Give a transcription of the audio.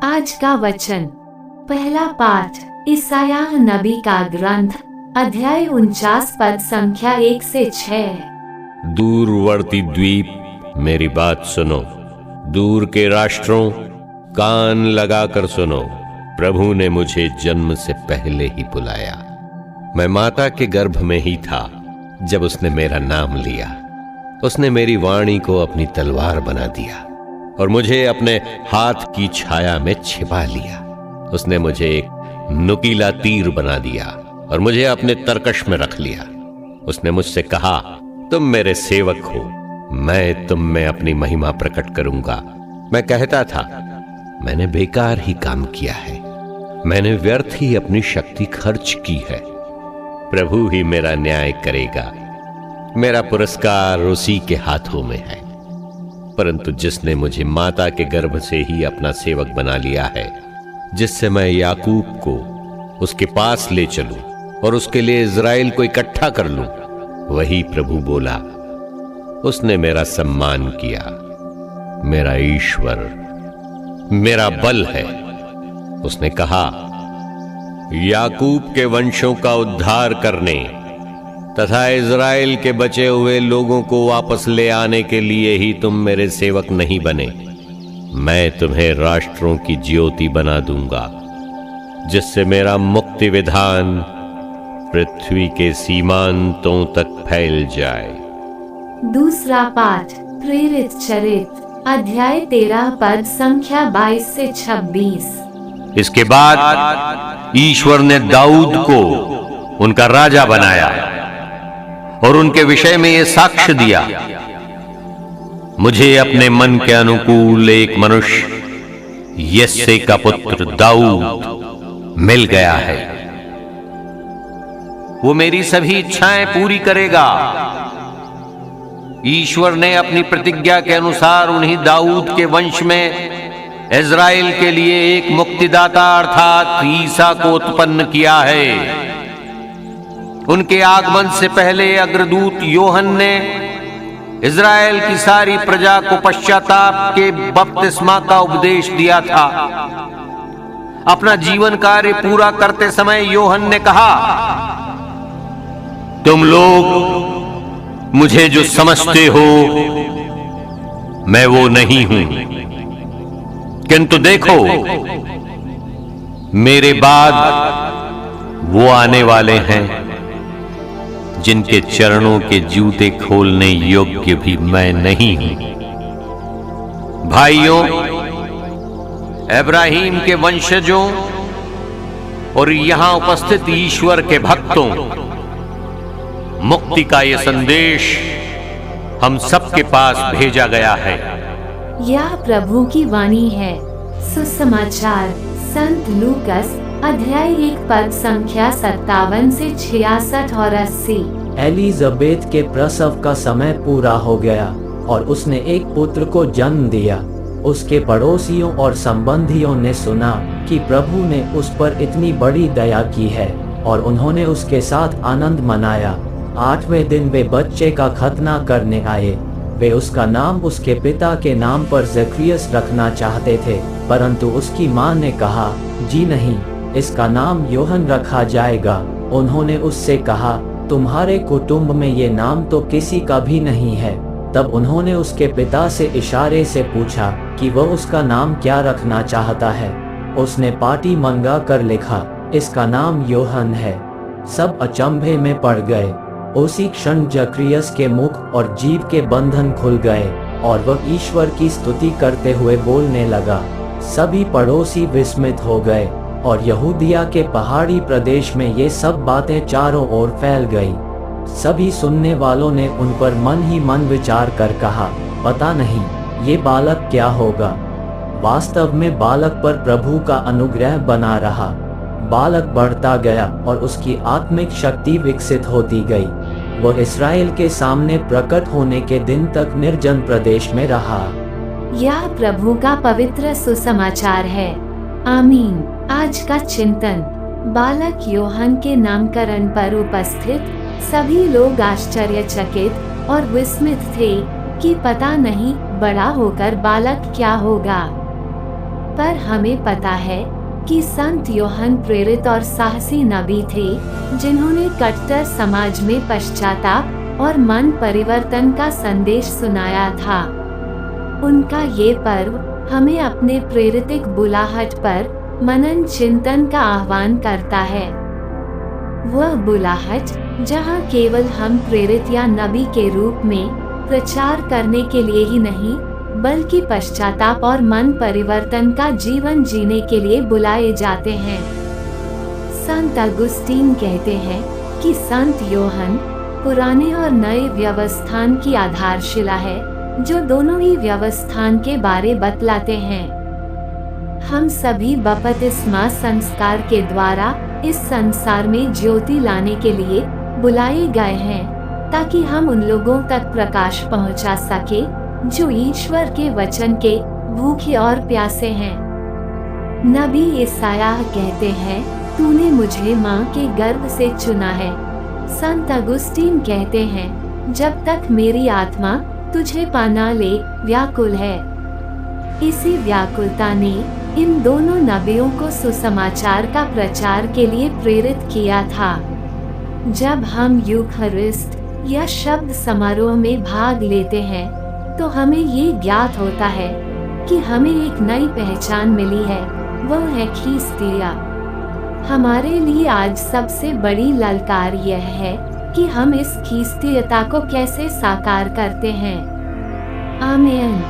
आज का वचन। पहला पाठ ईसायाह नबी का ग्रंथ, अध्याय 49 पद संख्या 1 से 6। दूरवर्ती द्वीप मेरी बात सुनो, दूर के राष्ट्रों कान लगाकर सुनो। प्रभु ने मुझे जन्म से पहले ही बुलाया, मैं माता के गर्भ में ही था जब उसने मेरा नाम लिया। उसने मेरी वाणी को अपनी तलवार बना दिया और मुझे अपने हाथ की छाया में छिपा लिया। उसने मुझे एक नुकीला तीर बना दिया और मुझे अपने तरकश में रख लिया। उसने मुझसे कहा, तुम मेरे सेवक हो, मैं तुम में अपनी महिमा प्रकट करूंगा। मैं कहता था, मैंने बेकार ही काम किया है, मैंने व्यर्थ ही अपनी शक्ति खर्च की है। प्रभु ही मेरा न्याय करेगा, मेरा पुरस्कार उसी के हाथों में है। परंतु जिसने मुझे माता के गर्भ से ही अपना सेवक बना लिया है, जिससे मैं याकूब को उसके पास ले चलूं और उसके लिए इज़राइल को इकट्ठा कर लूं, वही प्रभु बोला। उसने मेरा सम्मान किया, मेरा ईश्वर, मेरा बल है। उसने कहा, याकूब के वंशों का उद्धार करने तथा इज़राइल के बचे हुए लोगों को वापस ले आने के लिए ही तुम मेरे सेवक नहीं बने। मैं तुम्हें राष्ट्रों की ज्योति बना दूंगा, जिससे मेरा मुक्ति विधान पृथ्वी के सीमांतों तक फैल जाए। दूसरा पाठ प्रेरित चरित, अध्याय 13 पद संख्या 22 से 26। इसके बाद ईश्वर ने दाऊद को उनका राजा बनाया और उनके विषय में यह साक्ष्य दिया, मुझे अपने मन के अनुकूल एक मनुष्य यिशै का पुत्र दाऊद मिल गया है। वो मेरी सभी इच्छाएं पूरी करेगा। ईश्वर ने अपनी प्रतिज्ञा के अनुसार उन्हीं दाऊद के वंश में इज़राइल के लिए एक मुक्तिदाता अर्थात ईसा को उत्पन्न किया है। उनके आगमन से पहले अग्रदूत योहन ने इज़राइल की सारी प्रजा को पश्चाताप के बपतिस्मा का उपदेश दिया था। अपना जीवन कार्य पूरा करते समय योहन ने कहा, तुम लोग मुझे जो समझते हो मैं वो नहीं हूं, किंतु देखो मेरे बाद वो आने वाले हैं जिनके चरणों के जूते खोलने योग्य भी मैं नहीं हूं। भाइयों, इब्राहिम के वंशजों और यहां उपस्थित ईश्वर के भक्तों, मुक्ति का यह संदेश हम सबके पास भेजा गया है। यह प्रभु की वाणी है। सुसमाचार संत लूकस, अध्याय 1 पद संख्या 57 से 66 और 80। एलिजाबेथ के प्रसव का समय पूरा हो गया और उसने एक पुत्र को जन्म दिया। उसके पड़ोसियों और संबंधियों ने सुना कि प्रभु ने उस पर इतनी बड़ी दया की है और उन्होंने उसके साथ आनंद मनाया। 8वें दिन वे बच्चे का खतना करने आए। वे उसका नाम उसके पिता के नाम पर ज़करियस रखना चाहते थे, परंतु उसकी मां ने कहा, जी नहीं, इसका नाम योहन रखा जाएगा। उन्होंने उससे कहा, तुम्हारे कुटुंब में ये नाम तो किसी का भी नहीं है। तब उन्होंने उसके पिता से इशारे से पूछा कि वह उसका नाम क्या रखना चाहता है। उसने पाटी मंगा कर लिखा, इसका नाम योहन है। सब अचंभे में पड़ गए। उसी क्षण ज़करियस के मुख और जीभ के बंधन खुल गए और वह ईश्वर की स्तुति करते हुए बोलने लगा। सभी पड़ोसी विस्मित हो गए और यहूदिया के पहाड़ी प्रदेश में ये सब बातें चारों ओर फैल गई। सभी सुनने वालों ने उन पर मन ही मन विचार कर कहा, पता नहीं ये बालक क्या होगा। वास्तव में बालक पर प्रभु का अनुग्रह बना रहा। बालक बढ़ता गया और उसकी आत्मिक शक्ति विकसित होती गई। वह इस्राएल के सामने प्रकट होने के दिन तक निर्जन प्रदेश में रहा। यह प्रभु का पवित्र सुसमाचार है। आमीन। आज का चिंतन, बालक योहन के नामकरण पर उपस्थित सभी लोग आश्चर्यचकित और विस्मित थे कि पता नहीं बड़ा होकर बालक क्या होगा। पर हमें पता है कि संत यूहन्ना प्रेरित और साहसी नबी थे, जिन्होंने कट्टर समाज में पश्चाताप और मन परिवर्तन का संदेश सुनाया था। उनका ये पर्व हमें अपने प्रेरितिक बुलाहट पर मनन चिंतन का आह्वान करता है। वह बुलाहट जहाँ केवल हम प्रेरित या नबी के रूप में प्रचार करने के लिए ही नहीं, बल्कि पश्चाताप और मन परिवर्तन का जीवन जीने के लिए बुलाए जाते हैं। संत अगुस्तीन कहते हैं कि संत यूहन्ना पुराने और नए व्यवस्थान की आधारशिला है, जो दोनों ही व्यवस्थान के बारे बतलाते हैं। हम सभी बपतिस्मा संस्कार के द्वारा इस संसार में ज्योति लाने के लिए बुलाए गए हैं, ताकि हम उन लोगों तक प्रकाश पहुंचा सके जो ईश्वर के वचन के भूखे और प्यासे हैं। नबी यशायाह कहते हैं, तूने मुझे माँ के गर्भ से चुना है। संत अगुस्तीन कहते हैं, जब तक मेरी आत्मा तुझे पाना ले व्याकुल है। इसी व्याकुलता ने इन दोनों नबियों को सुसमाचार का प्रचार के लिए प्रेरित किया था। जब हम यूखरिस्ट या शब्द समारोह में भाग लेते हैं, तो हमें ये ज्ञात होता है कि हमें एक नई पहचान मिली है, वह है ख्रीस्तिया। हमारे लिए आज सबसे बड़ी ललकार यह है कि हम इस ख्रीस्तियता को कैसे साकार करते हैं। आमीन।